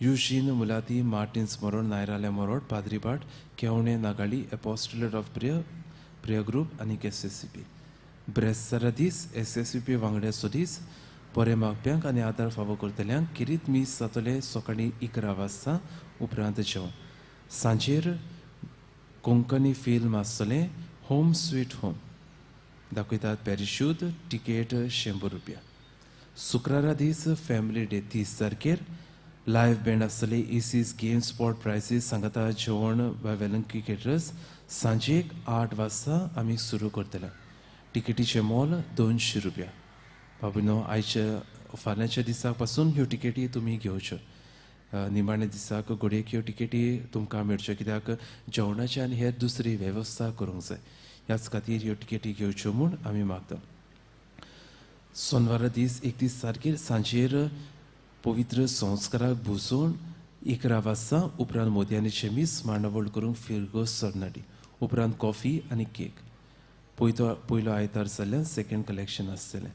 युजीन, मुलाती, मार्टिन्स मोरोड, नायराले मोरोड, पाद्री बाट, केवणे, नागाळी, एपोस्टोलेट ऑफ प्रेयर ग्रुप आनी SSCP. ब्रेस्तारा दीस SSCP वांगड्याचो दीस. बरे मागप्यांक आनी आदार फावो करतल्यांक किरीत मीस जातले सकाळी 11 वाजता. उपरांत जेवण. सांजेर कोंकणी फिल्म आसतलें, होम स्वीट होम दाखयतात. पॅरिशूट, टिकेट 100 रुपया. शुक्रारा दीस फॅमिली डे 30 तारखेर. लायव्ह बँड आसतले. एसीस गेम स्पॉट प्रायसीस सांगता. जेवण बाय वेलंकी केटरर्स. सांजेक 8 वाजता आमी सुरू करतले. टिकेटीचें मोल 200 रुपया. बाबूनो, आयच्या फाल्यांच्या दिसा पासून ह्यो टिकेटी तुमी घेवच्यो. निमाणे दिसाक घोड्याक ह्यो टिकेटी तुमकां मेळच्यो, कित्याक जेवणाची आनी हेर दुसरी वेवस्था करूंक जाय. ह्याच खातीर ह्यो टिकेटी घेवच्यो म्हूण आमी मागता. सोनवारा दीस 31 तारखेर सांजेर पवित्र संस्काराक भुसोवन 11 वाजता उपरांत मोतयांनी शेमीस मांडावळ करूंक फिरगोस सरनाटी उपरांत कॉफी आनी केक पयलो आयतार जाल्ल्यान सेकंड कलेक्शन आसतलें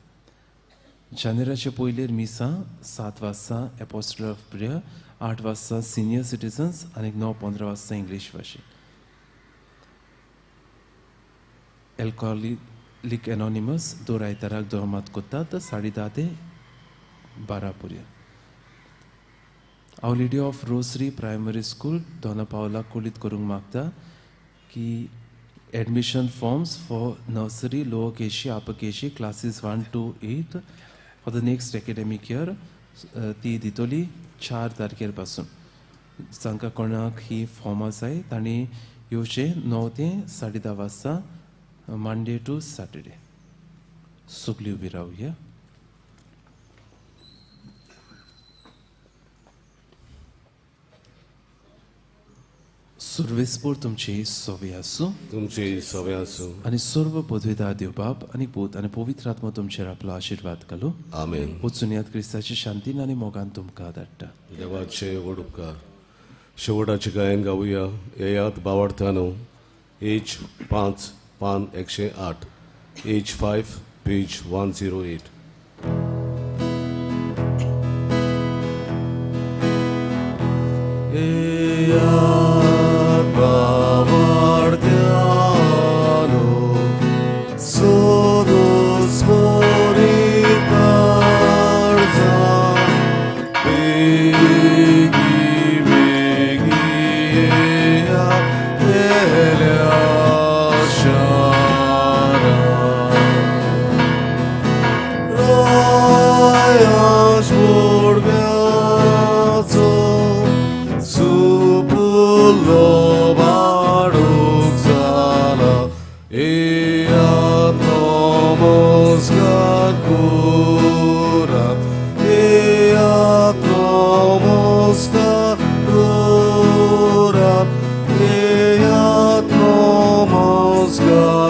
जानेराचे पयलेर मिसां 7 वाजता एपोस्टल ऑफ प्रेयर 8 वाजता सिनियर सिटीजन्स आनी 9:15 वाजता इंग्लीश भाशेन एल्कोहोलिक एनॉनिमस दर आयताराक दोमात कोत्तात 10:30 ते 12 पर्यंत Our Lady of Rosary Primary School Dona Paula कोलीत करूंक मागता की admission forms for nursery lower KG upper KG classes 1 to 8 for the next academic year ती दितोली 4 तारखेर पासून जांकां कोणाक ही फॉर्मां जाय तांणी येवचें 9 ते 10:30 वाजता मंडे टू सॅटर्डे सगळीं उबी रावया सर्वेस्पोर तुमची सवय आसूं तुमची सवय आसूं आनी सर्व पदवीदार देव बाप आनी पूत आनी पवित्र आत्मा तुमचेर आपलो आशिर्वाद घालूं आमेन वचून यात क्रिस्ताची शांतीन आनी मोगान तुमकां धाडटा देवाचे व्हड उपकार शेवटाचे गायन गावुया येयात भावार्थानो एज 5 पान 108 एज 5 पेज 108 God.